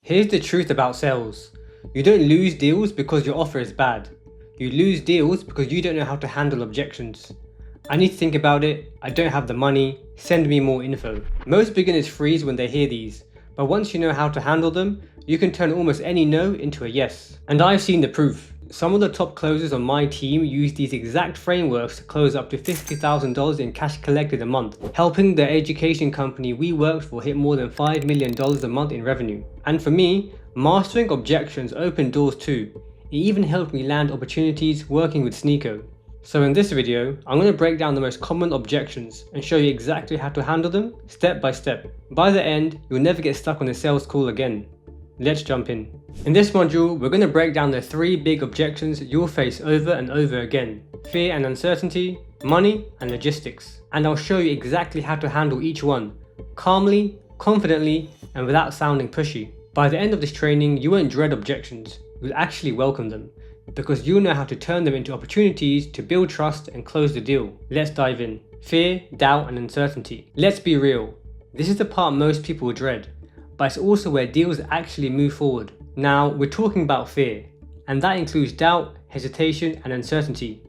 Here's the truth about sales. You don't lose deals because your offer is bad. You lose deals because you don't know how to handle objections. I need to think about it, I don't have the money, send me more info. Most beginners freeze when they hear these, but once you know how to handle them, you can turn almost any no into a yes. And I've seen the proof. Some of the top closers on my team use these exact frameworks to close up to $50,000 in cash collected a month, helping the education company we worked for hit more than $5 million a month in revenue. And for me, mastering objections opened doors too. It even helped me land opportunities working with Sneeko. So in this video, I'm going to break down the most common objections and show you exactly how to handle them step by step. By the end, you'll never get stuck on a sales call again. Let's jump in. In this module, we're going to break down the 3 big objections you'll face over and over again: fear and uncertainty, money, and logistics. And I'll show you exactly how to handle each one, calmly, confidently, and without sounding pushy. By the end of this training, you won't dread objections, you'll actually welcome them, because you'll know how to turn them into opportunities to build trust and close the deal. Let's dive in. Fear, doubt, and uncertainty. Let's be real. This is the part most people dread, but it's also where deals actually move forward. Now, we're talking about fear, and that includes doubt, hesitation, and uncertainty.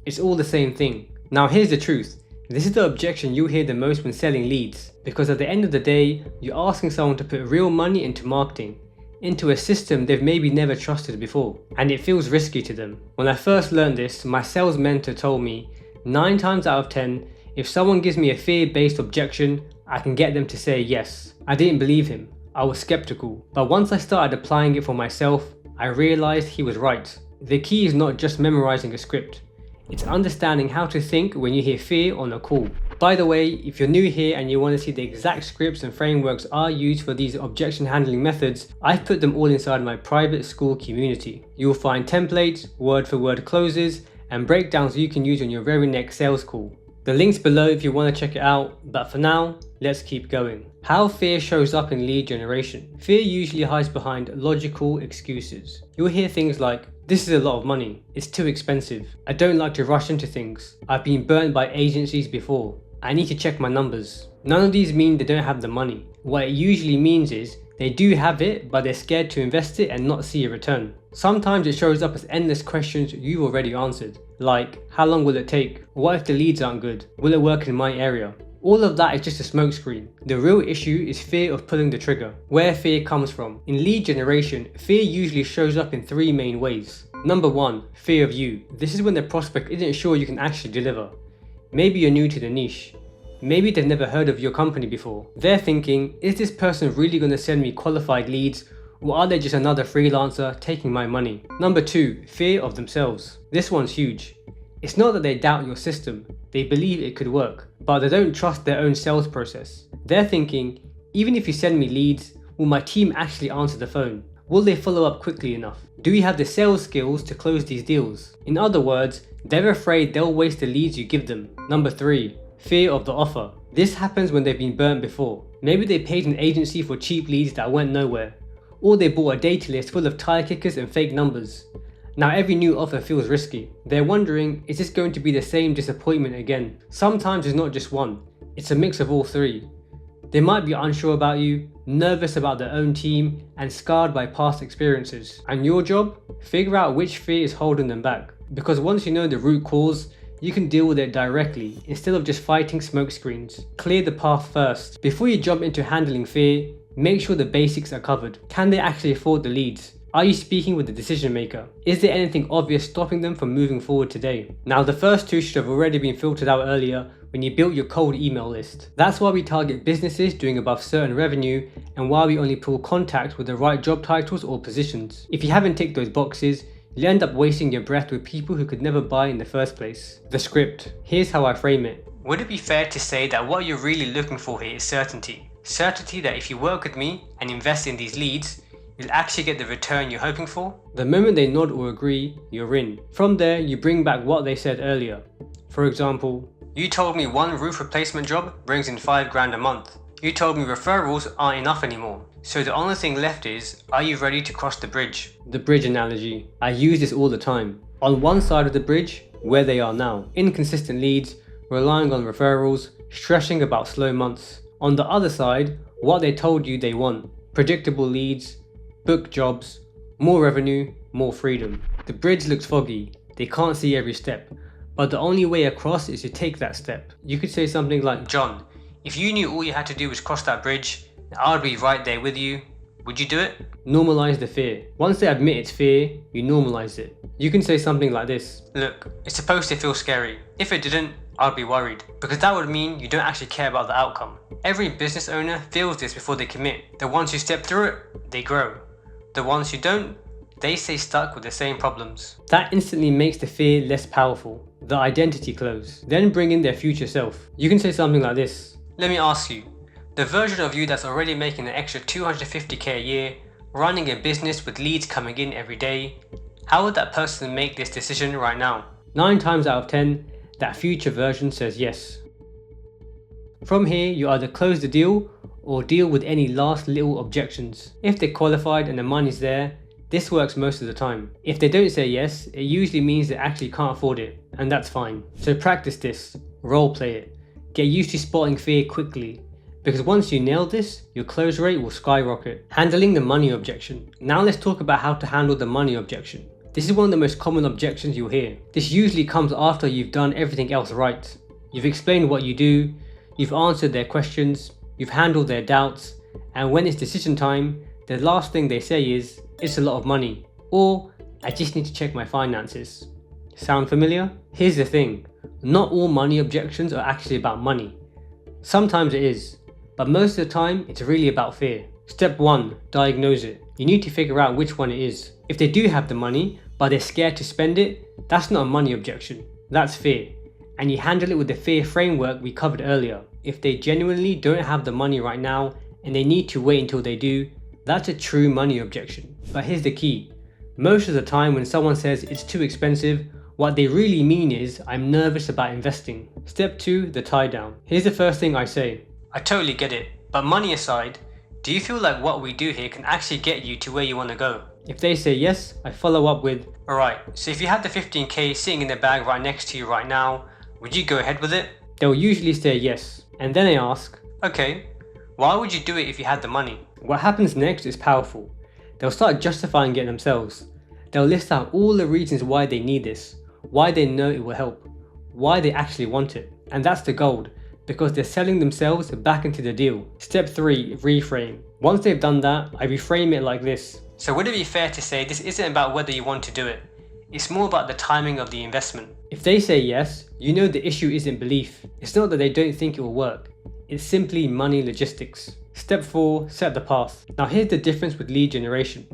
It's all the same thing. Now here's the truth. This is the objection you hear the most when selling leads, because at the end of the day, you're asking someone to put real money into marketing, into a system they've maybe never trusted before, and it feels risky to them. When I first learned this, my sales mentor told me, 9 times out of 10, if someone gives me a fear-based objection, I can get them to say yes. I didn't believe him. I was skeptical, but once I started applying it for myself, I realized he was right. The key is not just memorizing a script, it's understanding how to think when you hear fear on a call. By the way, if you're new here and you want to see the exact scripts and frameworks I use for these objection handling methods, I've put them all inside my private school community. You'll find templates, word-for-word closes, and breakdowns you can use on your very next sales call. The link's below if you want to check it out, but for now, let's keep going. How fear shows up in lead generation. Fear usually hides behind logical excuses. You'll hear things like, this is a lot of money, it's too expensive, I don't like to rush into things, I've been burnt by agencies before, I need to check my numbers. None of these mean they don't have the money. What it usually means is they do have it, but they're scared to invest it and not see a return. Sometimes it shows up as endless questions you've already answered, like how long will it take? What if the leads aren't good? Will it work in my area? All of that is just a smokescreen. The real issue is fear of pulling the trigger. Where fear comes from. In lead generation, fear usually shows up in 3 main ways. Number 1, fear of you. This is when the prospect isn't sure you can actually deliver. Maybe you're new to the niche. Maybe they've never heard of your company before. They're thinking, is this person really going to send me qualified leads, or are they just another freelancer taking my money? Number 2, fear of themselves. This one's huge. It's not that they doubt your system, they believe it could work, but they don't trust their own sales process. They're thinking, even if you send me leads, will my team actually answer the phone? Will they follow up quickly enough? Do we have the sales skills to close these deals? In other words, they're afraid they'll waste the leads you give them. Number 3, fear of the offer. This happens when they've been burnt before. Maybe they paid an agency for cheap leads that went nowhere, or they bought a data list full of tire kickers and fake numbers. Now every new offer feels risky. They're wondering, is this going to be the same disappointment again? Sometimes it's not just one, it's a mix of all 3. They might be unsure about you, nervous about their own team, and scarred by past experiences. And your job? Figure out which fear is holding them back. Because once you know the root cause, you can deal with it directly instead of just fighting smokescreens. Clear the path first. Before you jump into handling fear, make sure the basics are covered. Can they actually afford the leads? Are you speaking with the decision maker? Is there anything obvious stopping them from moving forward today? Now the first 2 should have already been filtered out earlier when you built your cold email list. That's why we target businesses doing above certain revenue and why we only pull contacts with the right job titles or positions. If you haven't ticked those boxes, you'll end up wasting your breath with people who could never buy in the first place. The script. Here's how I frame it. Would it be fair to say that what you're really looking for here is certainty? Certainty that if you work with me and invest in these leads, you'll actually get the return you're hoping for. The moment they nod or agree, you're in. From there, you bring back what they said earlier. For example, you told me one roof replacement job brings in $5,000 a month. You told me referrals aren't enough anymore. So the only thing left is, are you ready to cross the bridge? The bridge analogy. I use this all the time. On one side of the bridge, where they are now. Inconsistent leads, relying on referrals, stressing about slow months. On the other side, what they told you they want. Predictable leads, book jobs, more revenue, more freedom. The bridge looks foggy, they can't see every step, but the only way across is to take that step. You could say something like, John, if you knew all you had to do was cross that bridge, I would be right there with you. Would you do it? Normalize the fear. Once they admit it's fear, you normalize it. You can say something like this. Look, it's supposed to feel scary. If it didn't, I'd be worried. Because that would mean you don't actually care about the outcome. Every business owner feels this before they commit. The ones who step through it, they grow. The ones who don't, they stay stuck with the same problems. That instantly makes the fear less powerful. The identity close. Then bring in their future self. You can say something like this. Let me ask you, the version of you that's already making an extra $250k a year, running a business with leads coming in every day, how would that person make this decision right now? 9 times out of 10, that future version says yes. From here, you either close the deal or deal with any last little objections. If they're qualified and the money's there, this works most of the time. If they don't say yes, it usually means they actually can't afford it, and that's fine. So practice this, role play it, get used to spotting fear quickly, because once you nail this, your close rate will skyrocket. Handling the money objection. Now let's talk about how to handle the money objection. This is one of the most common objections you'll hear. This usually comes after you've done everything else right. You've explained what you do, you've answered their questions, you've handled their doubts, and when it's decision time, the last thing they say is, it's a lot of money, or I just need to check my finances. Sound familiar? Here's the thing, not all money objections are actually about money. Sometimes it is, but most of the time it's really about fear. Step 1, diagnose it. You need to figure out which one it is. If they do have the money, but they're scared to spend it, that's not a money objection, that's fear. And you handle it with the fear framework we covered earlier. If they genuinely don't have the money right now, and they need to wait until they do, that's a true money objection. But here's the key. Most of the time when someone says it's too expensive, what they really mean is, I'm nervous about investing. Step 2, the tie down. Here's the first thing I say. I totally get it, but money aside, do you feel like what we do here can actually get you to where you want to go? If they say yes, I follow up with, alright, so if you had the 15k sitting in the bag right next to you right now, would you go ahead with it? They'll usually say yes, and then I ask, okay, why would you do it if you had the money? What happens next is powerful. They'll start justifying it themselves. They'll list out all the reasons why they need this, why they know it will help, why they actually want it. And that's the gold, because they're selling themselves back into the deal. Step 3, reframe. Once they've done that, I reframe it like this. So would it be fair to say this isn't about whether you want to do it? It's more about the timing of the investment. If they say yes, you know the issue isn't belief. It's not that they don't think it will work. It's simply money logistics. Step 4, set the path. Now here's the difference with lead generation.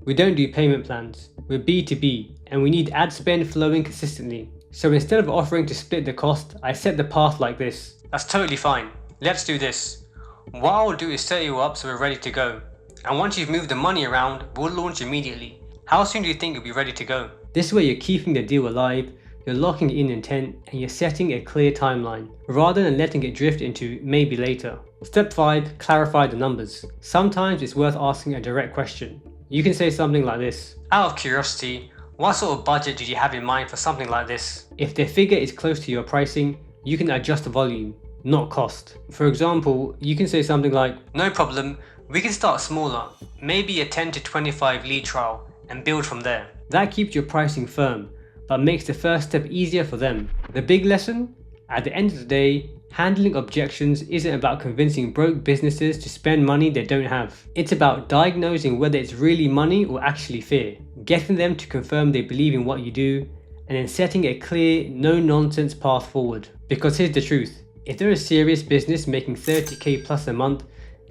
We don't do payment plans. We're B2B, and we need ad spend flowing consistently. So instead of offering to split the cost, I set the path like this. That's totally fine. Let's do this. What I'll do is set you up so we're ready to go. And once you've moved the money around, we'll launch immediately. How soon do you think you'll be ready to go? This way you're keeping the deal alive, you're locking in intent, and you're setting a clear timeline, rather than letting it drift into maybe later. Step 5, clarify the numbers. Sometimes it's worth asking a direct question. You can say something like this. Out of curiosity, what sort of budget did you have in mind for something like this? If the figure is close to your pricing, you can adjust the volume, not cost. For example, you can say something like, no problem, we can start smaller, maybe a 10 to 25 lead trial, and build from there. That keeps your pricing firm, but makes the first step easier for them. The big lesson? At the end of the day, handling objections isn't about convincing broke businesses to spend money they don't have. It's about diagnosing whether it's really money or actually fear, getting them to confirm they believe in what you do, and then setting a clear, no-nonsense path forward. Because here's the truth, if they're a serious business making 30k plus a month,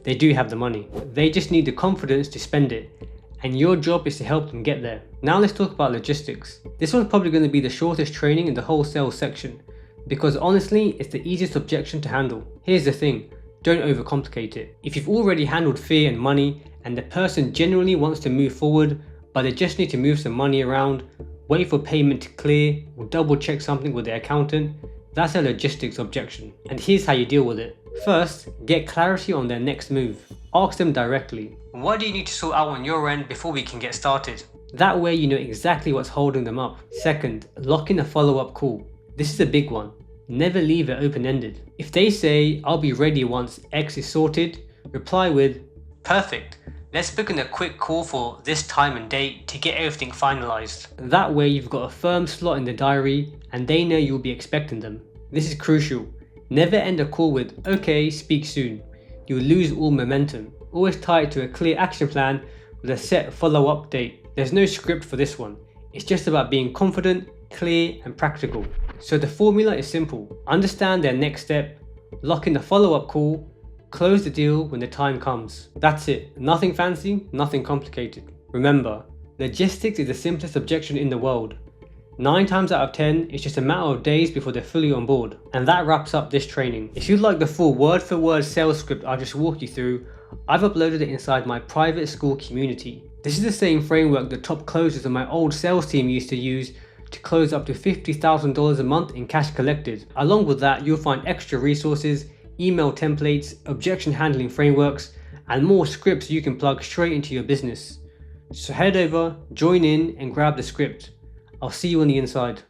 they do have the money. They just need the confidence to spend it, and your job is to help them get there. Now let's talk about logistics. This one's probably going to be the shortest training in the whole sales section, because honestly, it's the easiest objection to handle. Here's the thing, don't overcomplicate it. If you've already handled fear and money, and the person genuinely wants to move forward, but they just need to move some money around, wait for payment to clear, or double check something with their accountant, that's a logistics objection. And here's how you deal with it. First, get clarity on their next move. Ask them directly, what do you need to sort out on your end before we can get started? That way you know exactly what's holding them up. Second, lock in a follow-up call. This is a big one. Never leave it open-ended. If they say, I'll be ready once X is sorted, reply with, perfect. Let's book in a quick call for this time and date to get everything finalized. That way you've got a firm slot in the diary and they know you'll be expecting them. This is crucial. Never end a call with "okay, speak soon." You'll lose all momentum. Always tie it to a clear action plan with a set follow-up date. There's no script for this one. It's just about being confident, clear and practical. So the formula is simple. Understand their next step, lock in the follow-up call, close the deal when the time comes. That's it. Nothing fancy, nothing complicated. Remember, logistics is the simplest objection in the world. 9 times out of 10, it's just a matter of days before they're fully on board. And that wraps up this training. If you'd like the full word-for-word sales script I just walked you through, I've uploaded it inside my private school community. This is the same framework the top closers of my old sales team used to use to close up to $50,000 a month in cash collected. Along with that, you'll find extra resources, email templates, objection handling frameworks, and more scripts you can plug straight into your business. So head over, join in, and grab the script. I'll see you on the inside.